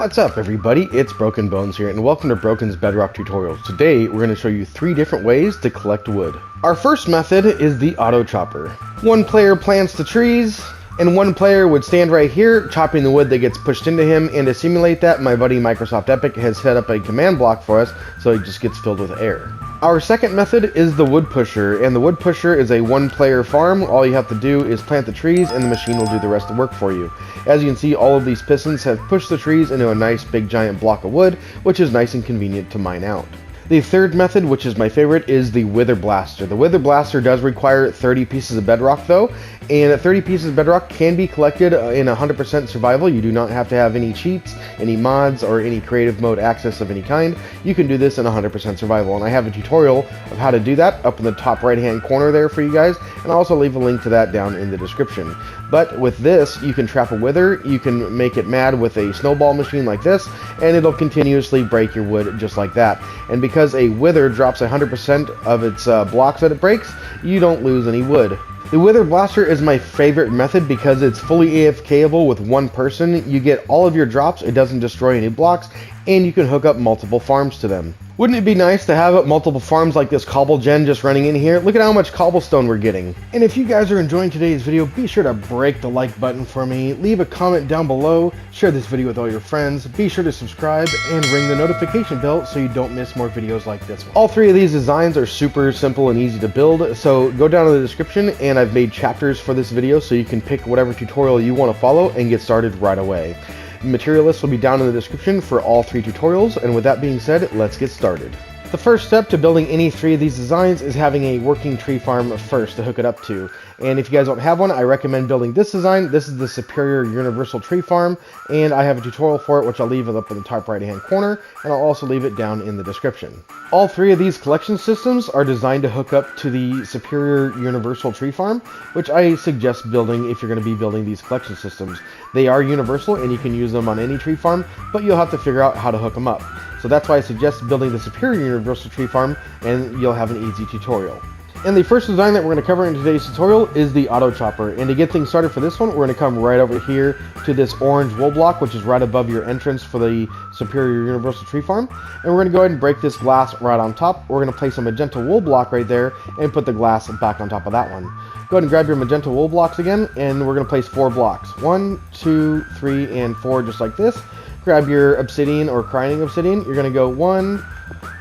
What's up everybody, it's Broken Bones here and welcome to Broken's Bedrock Tutorials. Today we're going to show you 3 different ways to collect wood. Our first method is the auto chopper. One player plants the trees and one player would stand right here chopping the wood that gets pushed into him, and to simulate that my buddy Microsoft Epic has set up a command block for us so it just gets filled with air. Our second method is the wood pusher, and the wood pusher is a one-player farm. All you have to do is plant the trees and the machine will do the rest of the work for you. As you can see, all of these pistons have pushed the trees into a nice big giant block of wood, which is nice and convenient to mine out. The third method, which is my favorite, is the Wither Blaster. The Wither Blaster does require 30 pieces of bedrock though, and 30 pieces of bedrock can be collected in 100% survival. You do not have to have any cheats, any mods, or any creative mode access of any kind. You can do this in 100% survival, and I have a tutorial of how to do that up in the top right hand corner there for you guys, and I'll also leave a link to that down in the description. But with this, you can trap a wither, you can make it mad with a snowball machine like this, and it'll continuously break your wood just like that. And because a wither drops 100% of its blocks that it breaks, you don't lose any wood. The Wither Blaster is my favorite method because it's fully AFKable with one person. You get all of your drops, it doesn't destroy any blocks, and you can hook up multiple farms to them. Wouldn't it be nice to have multiple farms like this cobble gen just running in here? Look at how much cobblestone we're getting. And if you guys are enjoying today's video, be sure to break the like button for me, leave a comment down below, share this video with all your friends, be sure to subscribe, and ring the notification bell so you don't miss more videos like this one. All 3 of these designs are super simple and easy to build, so go down in the description and I've made chapters for this video so you can pick whatever tutorial you want to follow and get started right away. Material list will be down in the description for all 3 tutorials, and with that being said, let's get started. The first step to building any 3 of these designs is having a working tree farm first to hook it up to. And if you guys don't have one, I recommend building this design. This is the Superior Universal Tree Farm, and I have a tutorial for it which I'll leave it up in the top right hand corner, and I'll also leave it down in the description. All 3 of these collection systems are designed to hook up to the Superior Universal Tree Farm, which I suggest building if you're going to be building these collection systems. They are universal and you can use them on any tree farm, but you'll have to figure out how to hook them up. So that's why I suggest building the Superior Universal Tree Farm, and you'll have an easy tutorial. And the first design that we're going to cover in today's tutorial is the auto chopper. And to get things started for this one, we're going to come right over here to this orange wool block, which is right above your entrance for the Superior Universal Tree Farm. And we're going to go ahead and break this glass right on top. We're going to place a Magenta Wool block right there and put the glass back on top of that one. Go ahead and grab your Magenta Wool blocks again, and we're going to place 4 blocks. 1, 2, 3, and 4, just like this. Grab your obsidian or crying obsidian. You're going to go 1,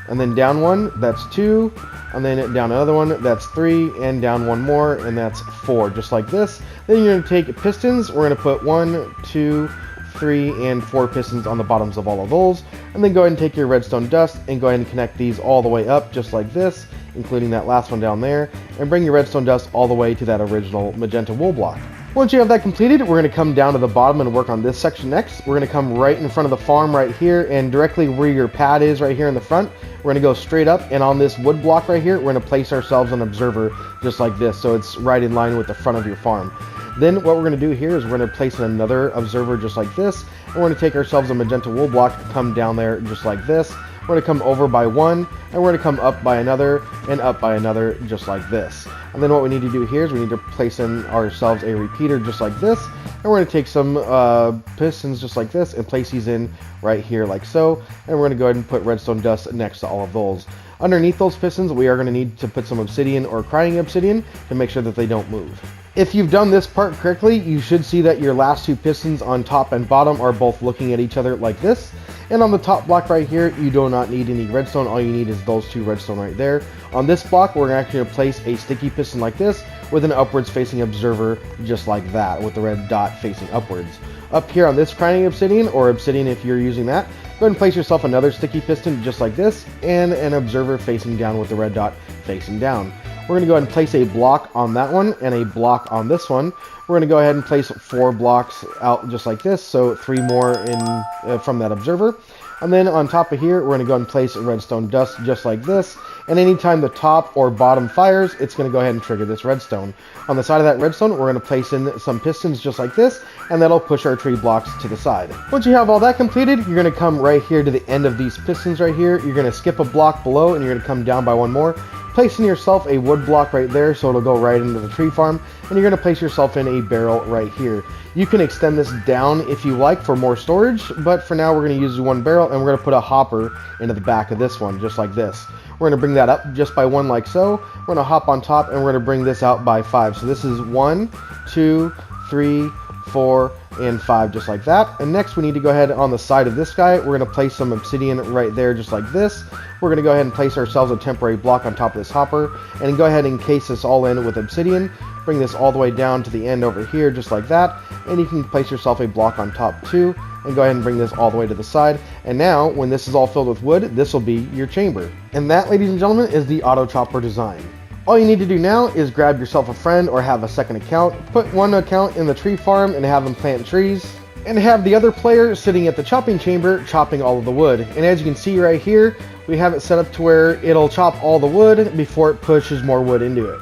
and then down 1, that's 2, and then down another one, that's 3, and down 1 more, and that's 4, just like this. Then you're going to take pistons. We're going to put 1, 2, 3, and 4 pistons on the bottoms of all of those, and then go ahead and take your redstone dust and go ahead and connect these all the way up, just like this, including that last one down there, and bring your redstone dust all the way to that original Magenta Wool block. Once you have that completed, we're going to come down to the bottom and work on this section next. We're going to come right in front of the farm right here, and directly where your pad is right here in the front, we're going to go straight up, and on this wood block right here, we're going to place ourselves an observer just like this, so it's right in line with the front of your farm. Then what we're going to do here is we're going to place another observer just like this, and we're going to take ourselves a Magenta Wool block, come down there just like this. We're going to come over by 1, and we're going to come up by another, and up by another, just like this. And then what we need to do here is we need to place in ourselves a repeater just like this, and we're going to take some pistons just like this and place these in right here like so, and we're going to go ahead and put redstone dust next to all of those. Underneath those pistons, we are going to need to put some obsidian or crying obsidian to make sure that they don't move. If you've done this part correctly, you should see that your last 2 pistons on top and bottom are both looking at each other like this. And on the top block right here, you do not need any redstone. All you need is those 2 redstone right there. On this block, we're actually going to place a sticky piston like this with an upwards facing observer just like that, with the red dot facing upwards. Up here on this crying obsidian, or obsidian if you're using that, go ahead and place yourself another sticky piston just like this, and an observer facing down with the red dot facing down. We're going to go ahead and place a block on that one and a block on this one. We're going to go ahead and place 4 blocks out just like this, so 3 more in from that observer. And then on top of here, we're going to go ahead and place redstone dust just like this. And anytime the top or bottom fires, it's going to go ahead and trigger this redstone. On the side of that redstone, we're going to place in some pistons just like this, and that'll push our tree blocks to the side. Once you have all that completed, you're going to come right here to the end of these pistons right here. You're going to skip a block below, and you're going to come down by 1 more. placing yourself a wood block right there so it'll go right into the tree farm, and you're going to place yourself in a barrel right here. You can extend this down if you like for more storage, but for now we're going to use one barrel, and we're going to put a hopper into the back of this one, just like this. We're going to bring that up just by 1 like so. We're going to hop on top, and we're going to bring this out by 5. So this is 1, 2, 3, 4, and 5, just like that. And next we need to go ahead on the side of this guy. We're going to place some obsidian right there, just like this. We're going to go ahead and place ourselves a temporary block on top of this hopper, and go ahead and encase this all in with obsidian. Bring this all the way down to the end over here, just like that. And you can place yourself a block on top too, and go ahead and bring this all the way to the side. And now, when this is all filled with wood, this will be your chamber. And that, ladies and gentlemen, is the auto chopper design. All you need to do now is grab yourself a friend or have a second account, put one account in the tree farm and have them plant trees, and have the other player sitting at the chopping chamber chopping all of the wood. And as you can see right here, we have it set up to where it'll chop all the wood before it pushes more wood into it.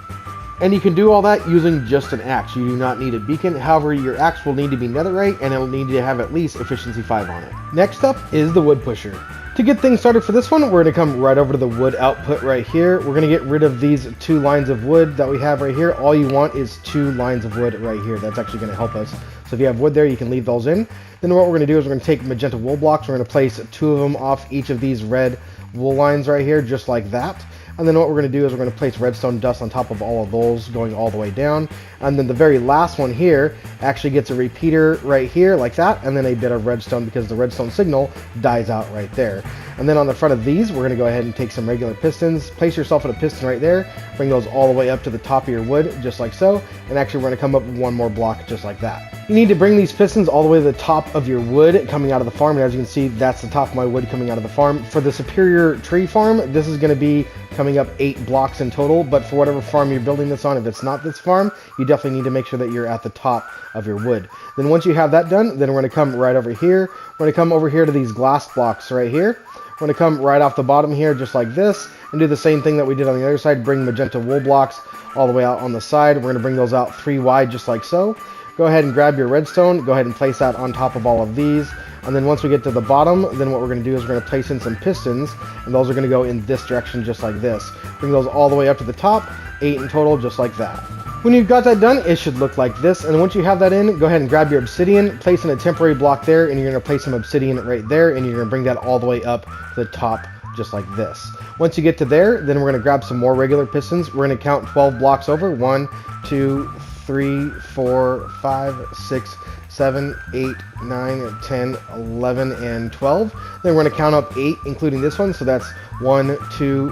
And you can do all that using just an axe. You do not need a beacon. However, your axe will need to be netherite, and it'll need to have at least efficiency 5 on it. Next up is the wood pusher. To get things started for this one, we're going to come right over to the wood output right here. We're going to get rid of these 2 lines of wood that we have right here. All you want is 2 lines of wood right here. That's actually going to help us. So if you have wood there, you can leave those in. Then what we're going to do is we're going to take magenta wool blocks. We're going to place 2 of them off each of these red wool lines right here, just like that. And then what we're going to do is we're going to place redstone dust on top of all of those, going all the way down. And then the very last one here actually gets a repeater right here, like that, and then a bit of redstone because the redstone signal dies out right there. And then on the front of these, we're going to go ahead and take some regular pistons, place yourself in a piston right there, bring those all the way up to the top of your wood, just like so. And actually, we're going to come up with 1 more block, just like that. You need to bring these pistons all the way to the top of your wood coming out of the farm. And as you can see, that's the top of my wood coming out of the farm. For the superior tree farm, this is going to be coming up 8 blocks in total. But for whatever farm you're building this on, if it's not this farm, you definitely need to make sure that you're at the top of your wood. Then once you have that done, then we're going to come right over here. We're going to come over here to these glass blocks right here. We're going to come right off the bottom here, just like this, and do the same thing that we did on the other side. Bring magenta wool blocks all the way out on the side. We're going to bring those out 3 wide, just like so. Go ahead and grab your redstone. Go ahead and place that on top of all of these. And then once we get to the bottom, then what we're going to do is we're going to place in some pistons, and those are going to go in this direction, just like this. Bring those all the way up to the top, 8 in total, just like that. When you've got that done, it should look like this. And once you have that in, go ahead and grab your obsidian, place in a temporary block there, and you're going to place some obsidian right there, and you're going to bring that all the way up to the top, just like this. Once you get to there, then we're going to grab some more regular pistons. We're going to count 12 blocks over. 1, 2, 3, 4, 5, 6, 7, 8, 9, 10, 11, and 12. Then we're going to count up 8, including this one. So that's 1, 2,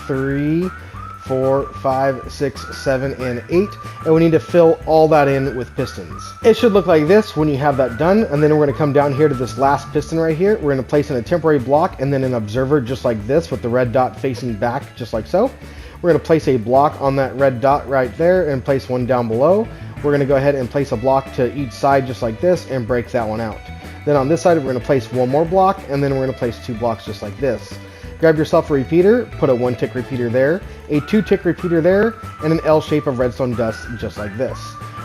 3, 4, 5, 6, 7, and 8. And we need to fill all that in with pistons. It should look like this when you have that done. And then we're going to come down here to this last piston right here. We're going to place in a temporary block and then an observer just like this with the red dot facing back, just like so. We're going to place a block on that red dot right there and place one down below. We're going to go ahead and place a block to each side just like this and break that one out. Then on this side, we're going to place 1 more block, and then we're going to place 2 blocks just like this. Grab yourself a repeater, put a 1-tick repeater there, a 2-tick repeater there, and an L shape of redstone dust just like this.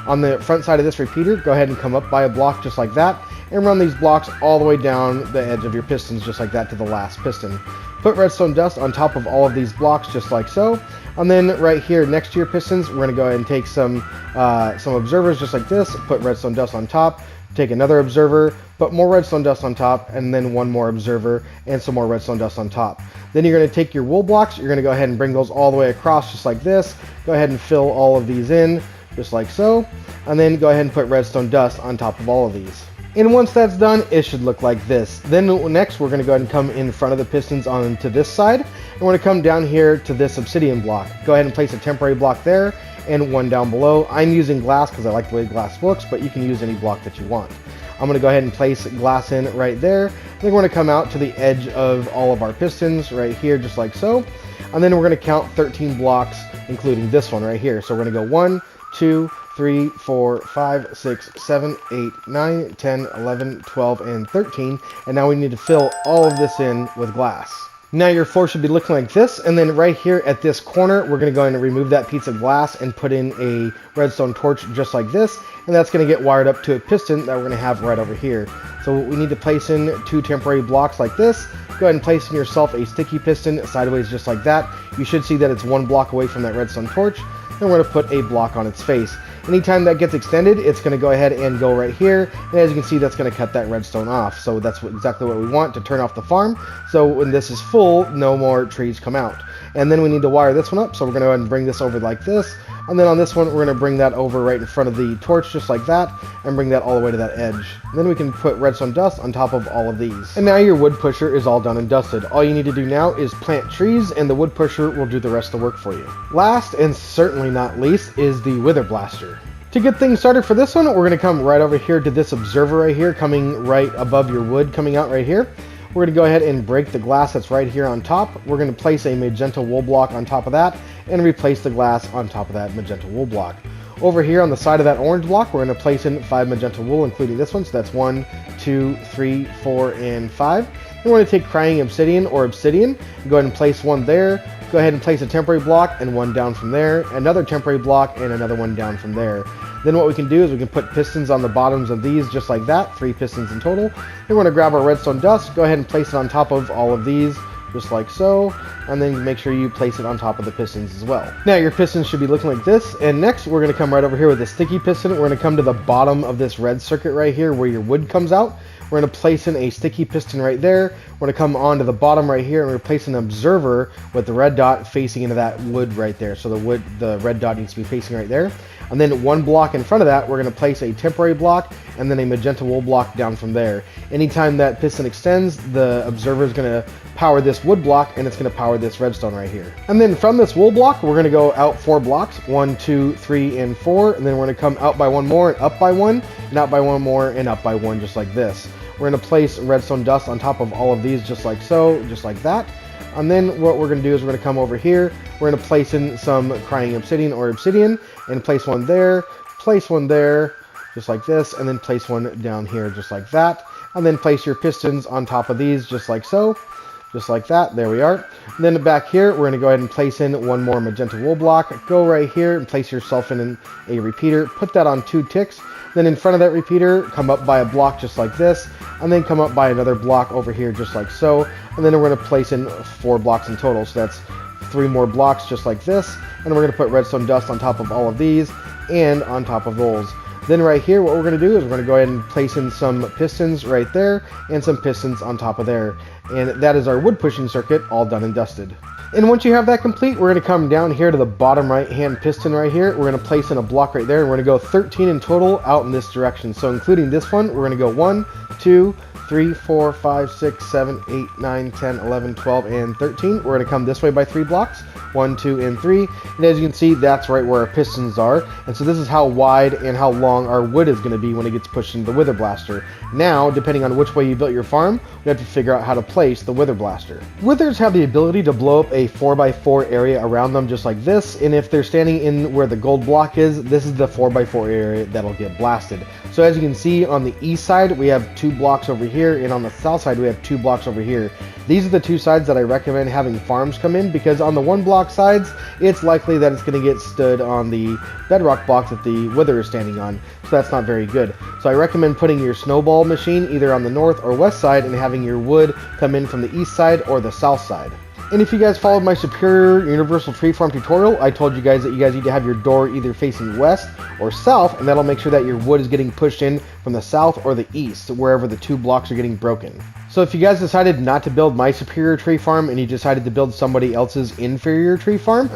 On the front side of this repeater, go ahead and come up by a block just like that, and run these blocks all the way down the edge of your pistons just like that to the last piston. Put redstone dust on top of all of these blocks just like so. And then right here next to your pistons, we're going to go ahead and take some observers just like this, put redstone dust on top, take another observer, put more redstone dust on top, and then 1 more observer and some more redstone dust on top. Then you're going to take your wool blocks, you're going to go ahead and bring those all the way across just like this. Go ahead and fill all of these in just like so, and then go ahead and put redstone dust on top of all of these. And once that's done, it should look like this. Then next, we're going to go ahead and come in front of the pistons onto this side. And we're going to come down here to this obsidian block. Go ahead and place a temporary block there and 1 down below. I'm using glass because I like the way glass looks, but you can use any block that you want. I'm going to go ahead and place glass in right there. Then we're going to come out to the edge of all of our pistons right here, just like so. And then we're going to count 13 blocks, including this one right here. So we're going to go 1, 2, 3, 4, 5, 6, 7, 8, 9, 10, 11, 12, and 13. And now we need to fill all of this in with glass. Now your floor should be looking like this, and then right here at this corner, we're going to go ahead and remove that piece of glass and put in a redstone torch just like this, and that's going to get wired up to a piston that we're going to have right over here. So we need to place in 2 temporary blocks like this. Go ahead and place in yourself a sticky piston sideways just like that. You should see that it's 1 block away from that redstone torch, and we're going to put a block on its face. Anytime that gets extended, it's going to go ahead and go right here, and as you can see, that's going to cut that redstone off. So that's exactly what we want to turn off the farm. So when this is full, no more trees come out. And then we need to wire this one up, so we're going to go ahead and bring this over like this. And then on this one, we're going to bring that over right in front of the torch just like that, and bring that all the way to that edge. And then we can put redstone dust on top of all of these. And now your wood pusher is all done and dusted. All you need to do now is plant trees, and the wood pusher will do the rest of the work for you. Last, and certainly not least, is the wither blaster. To get things started for this one, we're going to come right over here to this observer right here, coming right above your wood, coming out right here. We're going to go ahead and break the glass that's right here on top. We're going to place a magenta wool block on top of that and replace the glass on top of that magenta wool block. Over here on the side of that orange block, we're going to place in 5 magenta wool, including this one. So that's 1, 2, 3, 4, and 5. And we're going to take crying obsidian or obsidian, go ahead and place one there. Go ahead and place a temporary block and one down from there, another temporary block and another one down from there. Then what we can do is we can put pistons on the bottoms of these just like that, 3 pistons in total. Then we're going to grab our redstone dust, go ahead and place it on top of all of these just like so, and then make sure you place it on top of the pistons as well. Now your pistons should be looking like this, and next we're going to come right over here with the sticky piston. We're going to come to the bottom of this red circuit right here where your wood comes out. We're going to place in a sticky piston right there. We're going to come on to the bottom right here and we're going to place an observer with the red dot facing into that wood right there. So the red dot needs to be facing right there. And then 1 block in front of that, we're going to place a temporary block and then a magenta wool block down from there. Anytime that piston extends, the observer is going to power this wood block and it's going to power this redstone right here. And then from this wool block, we're going to go out 4 blocks, 1, 2, 3, and 4. And then we're going to come out by 1 more and up by 1, and out by 1 more and up by 1 just like this. We're going to place redstone dust on top of all of these just like so, just like that. And then what we're going to do is we're going to come over here. We're going to place in some crying obsidian or obsidian and place one there, just like this, and then place one down here just like that. And then place your pistons on top of these just like so, just like that. There we are. And then back here, we're going to go ahead and place in 1 more magenta wool block. Go right here and place yourself in a repeater. Put that on 2 ticks. Then in front of that repeater, come up by a block just like this, and then come up by another block over here just like so. And then we're going to place in 4 blocks in total. So that's 3 more blocks just like this. And we're going to put redstone dust on top of all of these and on top of those. Then right here, what we're going to do is we're going to go ahead and place in some pistons right there and some pistons on top of there. And that is our wood pushing circuit all done and dusted. And once you have that complete, we're going to come down here to the bottom right hand piston right here. We're going to place in a block right there, and we're going to go 13 in total out in this direction. So including this one, we're going to go 1, 2, 3, 4, 5, 6, 7, 8, 9, 10, 11, 12, and 13. We're going to come this way by 3 blocks, 1, 2, and 3. And as you can see, that's right where our pistons are. And so this is how wide and how long our wood is going to be when it gets pushed into the wither blaster. Now, depending on which way you built your farm, we have to figure out how to place the wither blaster. Withers have the ability to blow up a 4x4 area around them just like this. And if they're standing in where the gold block is, this is the 4x4 area that'll get blasted. So as you can see, on the east side, we have 2 blocks over here, and on the south side, we have 2 blocks over here. These are the 2 sides that I recommend having farms come in, because on the 1 block sides, it's likely that it's going to get stood on the bedrock blocks that the wither is standing on, so that's not very good. So I recommend putting your snowball machine either on the north or west side and having your wood come in from the east side or the south side. And if you guys followed my Superior Universal Tree Farm tutorial, I told you guys that you guys need to have your door either facing west or south, and that'll make sure that your wood is getting pushed in from the south or the east, wherever the 2 blocks are getting broken. So if you guys decided not to build my Superior Tree Farm and you decided to build somebody else's Inferior Tree Farm,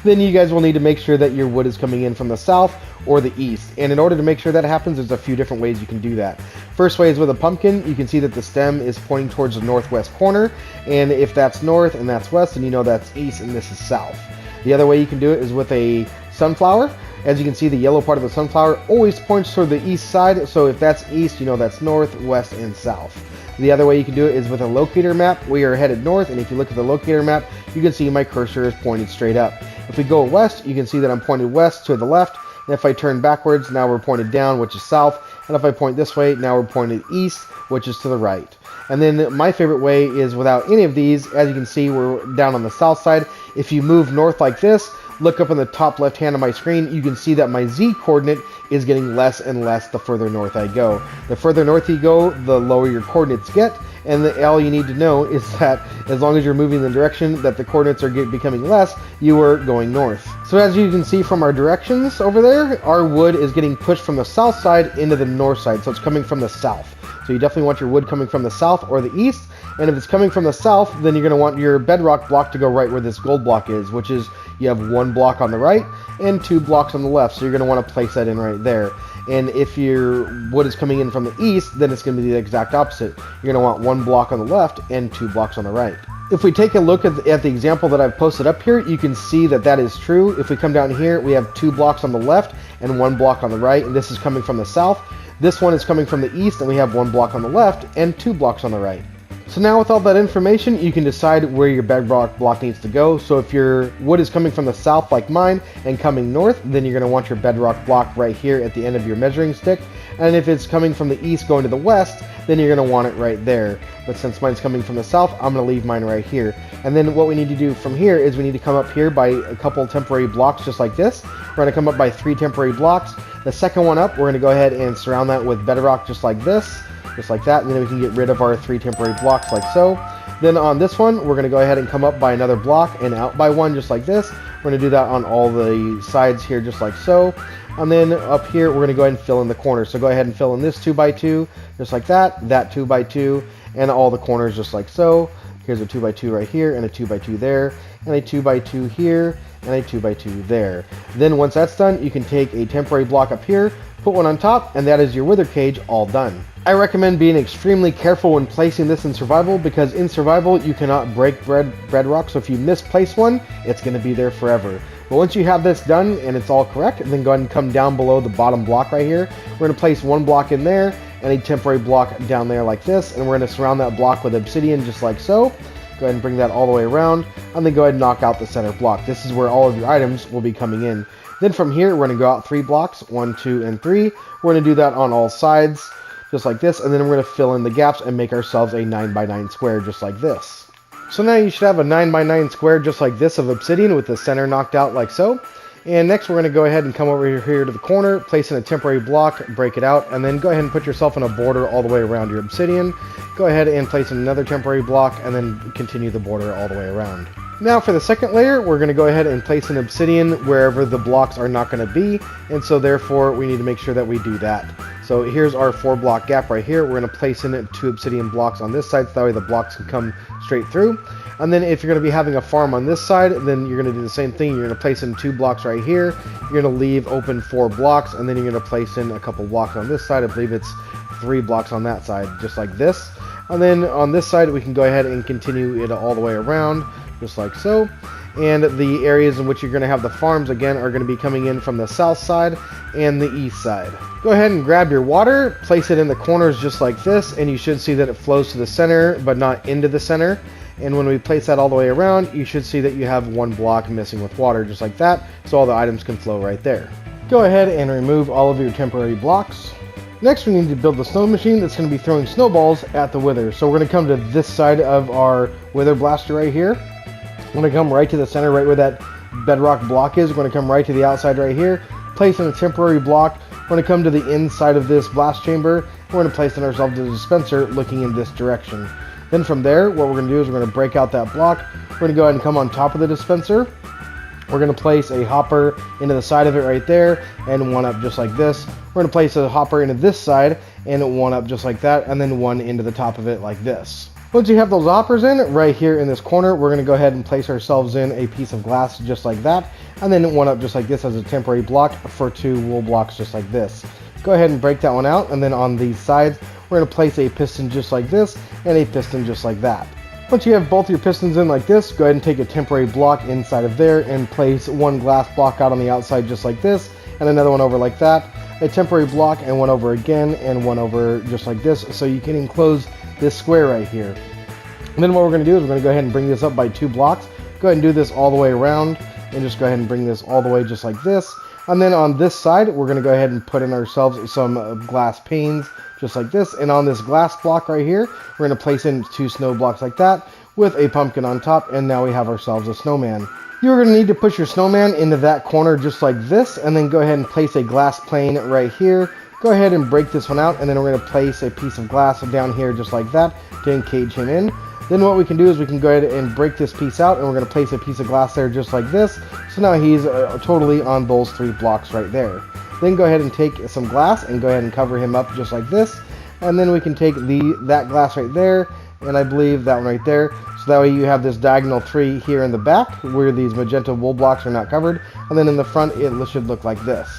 then you guys will need to make sure that your wood is coming in from the south or the east. And in order to make sure that happens, there's a few different ways you can do that. First way is with a pumpkin. You can see that the stem is pointing towards the northwest corner, and if that's north and that's west, then you know that's east and this is south. The other way you can do it is with a sunflower. As you can see, the yellow part of the sunflower always points toward the east side, so if that's east, you know that's north, west, and south. The other way you can do it is with a locator map. We are headed north, and if you look at the locator map, you can see my cursor is pointed straight up. If we go west, you can see that I'm pointed west to the left, and if I turn backwards, now we're pointed down, which is south, and if I point this way, now we're pointed east, which is to the right. And then my favorite way is without any of these. As you can see, we're down on the south side. If you move north like this, look up in the top left hand of my screen, you can see that my Z coordinate is getting less and less the further north I go. The further north you go, the lower your coordinates get, and all you need to know is that as long as you're moving in the direction that the coordinates are becoming less, you are going north. So as you can see from our directions over there, our wood is getting pushed from the south side into the north side, so it's coming from the south. So you definitely want your wood coming from the south or the east, and if it's coming from the south, then you're going to want your bedrock block to go right where this gold block is, which is you have 1 block on the right and 2 blocks on the left, so you're going to want to place that in right there. And if your wood is coming in from the east, then it's going to be the exact opposite. You're going to want 1 block on the left and 2 blocks on the right. If we take a look at the example that I've posted up here, you can see that that is true. If we come down here, we have 2 blocks on the left and 1 block on the right, and this is coming from the south. This one is coming from the east, and we have 1 block on the left and 2 blocks on the right. So now with all that information, you can decide where your bedrock block needs to go. So if your wood is coming from the south like mine and coming north, then you're going to want your bedrock block right here at the end of your measuring stick. And if it's coming from the east going to the west, then you're going to want it right there. But since mine's coming from the south, I'm going to leave mine right here. And then what we need to do from here is we need to come up here by a couple temporary blocks just like this. We're going to come up by 3 temporary blocks. The second one up, we're going to go ahead and surround that with bedrock just like this. Just like that, and then we can get rid of our 3 temporary blocks like so. Then on this one, we're going to go ahead and come up by another block and out by 1 just like this. We're going to do that on all the sides here just like so. And then up here, we're going to go ahead and fill in the corners. So go ahead and fill in this 2x2 just like that 2x2, and all the corners just like so. Here's a 2x2 right here, and a 2x2 there, and a 2x2 here, and a 2x2 there. Then once that's done, you can take a temporary block up here, put one on top, and that is your wither cage all done. I recommend being extremely careful when placing this in survival, because in survival you cannot break bedrock, so if you misplace one, it's going to be there forever. But once you have this done and it's all correct, then go ahead and come down below the bottom block right here. We're going to place 1 block in there and a temporary block down there like this, and we're going to surround that block with obsidian just like so. Go ahead and bring that all the way around, and then go ahead and knock out the center block. This is where all of your items will be coming in. Then from here, we're going to go out 3 blocks, 1, 2, and 3. We're going to do that on all sides, just like this, and then we're going to fill in the gaps and make ourselves a 9x9 square, just like this. So now you should have a 9x9 square just like this of obsidian with the center knocked out like so. And next we're going to go ahead and come over here to the corner, place in a temporary block, break it out, and then go ahead and put yourself in a border all the way around your obsidian. Go ahead and place in another temporary block, and then continue the border all the way around. Now for the second layer, we're going to go ahead and place an obsidian wherever the blocks are not going to be, and so therefore we need to make sure that we do that. So here's our 4 block gap right here. We're going to place in 2 obsidian blocks on this side, so that way the blocks can come straight through. And then if you're going to be having a farm on this side, then you're going to do the same thing. You're going to place in 2 blocks right here. You're going to leave open 4 blocks, and then you're going to place in a couple blocks on this side. I believe it's 3 blocks on that side, just like this. And then on this side, we can go ahead and continue it all the way around, just like so. And the areas in which you're going to have the farms, again, are going to be coming in from the south side and the east side. Go ahead and grab your water, place it in the corners just like this, and you should see that it flows to the center, but not into the center. And when we place that all the way around, you should see that you have 1 block missing with water, just like that, so all the items can flow right there. Go ahead and remove all of your temporary blocks. Next, we need to build the snow machine that's going to be throwing snowballs at the wither. So we're going to come to this side of our wither blaster right here. We're going to come right to the center, right where that bedrock block is. We're going to come right to the outside right here, place in a temporary block. We're going to come to the inside of this blast chamber. We're going to place in ourselves a dispenser looking in this direction. Then from there, what we're going to do is we're going to break out that block. We're going to go ahead and come on top of the dispenser. We're going to place a hopper into the side of it right there, and 1 up just like this. We're going to place a hopper into this side, and 1 up just like that, and then 1 into the top of it like this. Once you have those hoppers in, right here in this corner, we're going to go ahead and place ourselves in a piece of glass just like that, and then 1 up just like this as a temporary block for 2 wool blocks just like this. Go ahead and break that one out, and then on these sides, we're going to place a piston just like this, and a piston just like that. Once you have both your pistons in like this, go ahead and take a temporary block inside of there and place 1 glass block out on the outside just like this, and another one over like that, a temporary block, and 1 over again, and 1 over just like this, so you can enclose this square right here. And then what we're going to do is we're going to go ahead and bring this up by 2 blocks. Go ahead and do this all the way around, and just go ahead and bring this all the way just like this. And then on this side, we're going to go ahead and put in ourselves some glass panes just like this. And on this glass block right here, we're going to place in 2 snow blocks like that with a pumpkin on top. And now we have ourselves a snowman. You're going to need to push your snowman into that corner just like this, and then go ahead and place a glass plane right here. Go ahead and break this one out, and then we're going to place a piece of glass down here just like that to encage him in. Then what we can do is we can go ahead and break this piece out, and we're going to place a piece of glass there just like this. So now he's totally on those 3 blocks right there. Then go ahead and take some glass and go ahead and cover him up just like this. And then we can take that glass right there, and I believe that one right there. So that way you have this diagonal 3 here in the back where these magenta wool blocks are not covered. And then in the front it should look like this.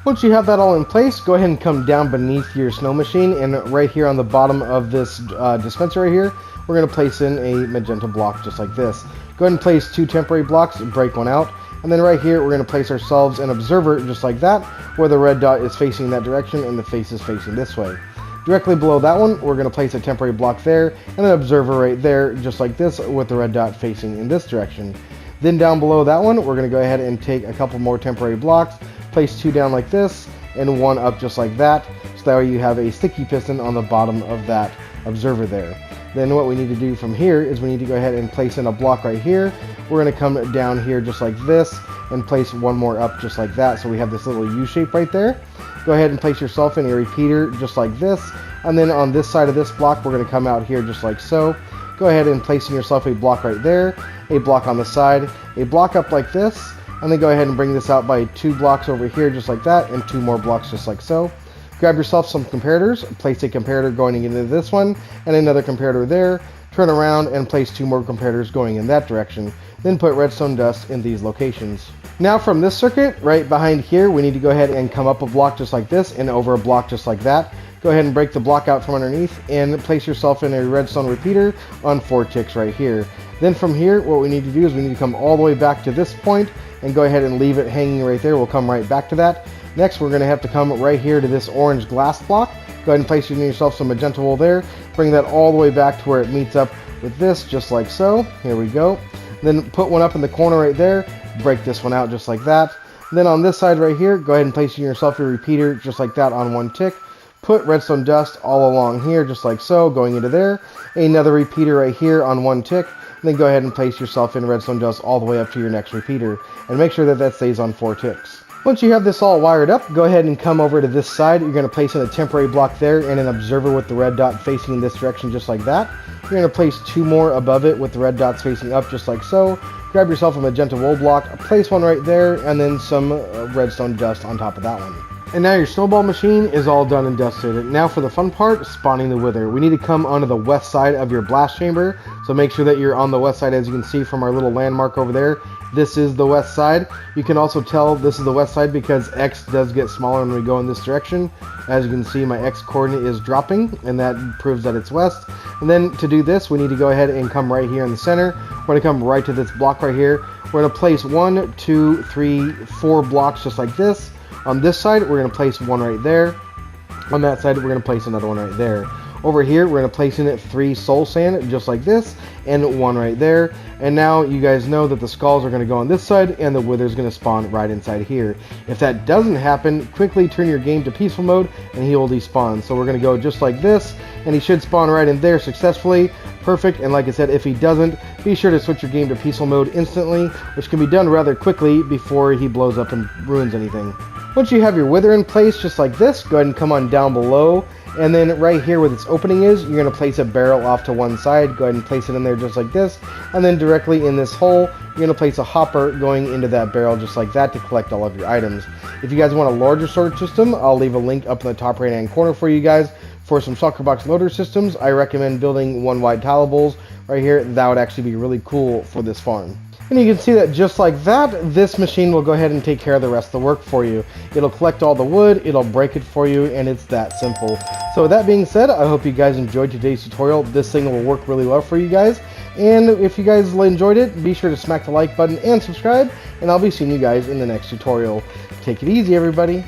Once you have that all in place, go ahead and come down beneath your snow machine, and right here on the bottom of this dispenser right here, we're going to place in a magenta block just like this. Go ahead and place 2 temporary blocks, break one out, and then right here we're going to place ourselves an observer just like that, where the red dot is facing that direction and the face is facing this way. Directly below that one, we're going to place a temporary block there, and an observer right there just like this with the red dot facing in this direction. Then down below that one, we're going to go ahead and take a couple more temporary blocks, place 2 down like this, and 1 up just like that, so that way you have a sticky piston on the bottom of that observer there. Then what we need to do from here is we need to go ahead and place in a block right here. We're going to come down here just like this and place 1 more up just like that, so we have this little U shape right there. Go ahead and place yourself in a repeater just like this, and then on this side of this block we're going to come out here just like so. Go ahead and place in yourself a block right there, a block on the side, a block up like this, and then go ahead and bring this out by 2 blocks over here just like that, and 2 more blocks just like so. Grab yourself some comparators, place a comparator going into this one, and another comparator there, turn around and place 2 more comparators going in that direction, then put redstone dust in these locations. Now from this circuit, right behind here, we need to go ahead and come up a block just like this, and over a block just like that. Go ahead and break the block out from underneath, and place yourself in a redstone repeater on 4 ticks right here. Then from here, what we need to do is we need to come all the way back to this point, and go ahead and leave it hanging right there. We'll come right back to that. Next, we're going to have to come right here to this orange glass block. Go ahead and place yourself some magenta wool there. Bring that all the way back to where it meets up with this, just like so. Here we go. Then put 1 up in the corner right there. Break this one out just like that. Then on this side right here, go ahead and place yourself a repeater just like that on 1 tick. Put redstone dust all along here just like so, going into there. Another repeater right here on 1 tick. Then go ahead and place yourself in redstone dust all the way up to your next repeater. And make sure that that stays on 4 ticks. Once you have this all wired up, go ahead and come over to this side. You're going to place in a temporary block there and an observer with the red dot facing in this direction just like that. You're going to place 2 more above it with the red dots facing up just like so. Grab yourself a magenta wool block, place 1 right there, and then some redstone dust on top of that one. And now your snowball machine is all done and dusted. Now for the fun part, spawning the wither. We need to come onto the west side of your blast chamber, so make sure that you're on the west side. As you can see from our little landmark over there, this is the west side. You can also tell this is the west side because X does get smaller when we go in this direction. As you can see, my X coordinate is dropping, and that proves that it's west. And then to do this, we need to go ahead and come right here in the center. We're going to come right to this block right here. We're going to place 1, 2, 3, 4 blocks just like this. On this side, we're going to place 1 right there. On that side, we're going to place another 1 right there. Over here, we're going to place in it 3 soul sand, just like this, and 1 right there. And now you guys know that the skulls are going to go on this side, and the wither's going to spawn right inside here. If that doesn't happen, quickly turn your game to peaceful mode, and he will despawn. So we're going to go just like this, and he should spawn right in there successfully. Perfect. And like I said, if he doesn't, be sure to switch your game to peaceful mode instantly, which can be done rather quickly before he blows up and ruins anything. Once you have your wither in place just like this, go ahead and come on down below, and then right here where this opening is, you're going to place a barrel off to one side. Go ahead and place it in there just like this, and then directly in this hole, you're going to place a hopper going into that barrel just like that to collect all of your items. If you guys want a larger storage system, I'll leave a link up in the top right hand corner for you guys. For some shulker box loader systems, I recommend building 1 wide tile bowls right here. That would actually be really cool for this farm. And you can see that just like that, this machine will go ahead and take care of the rest of the work for you. It'll collect all the wood, it'll break it for you, and it's that simple. So with that being said, I hope you guys enjoyed today's tutorial. This thing will work really well for you guys. And if you guys enjoyed it, be sure to smack the like button and subscribe, and I'll be seeing you guys in the next tutorial. Take it easy, everybody.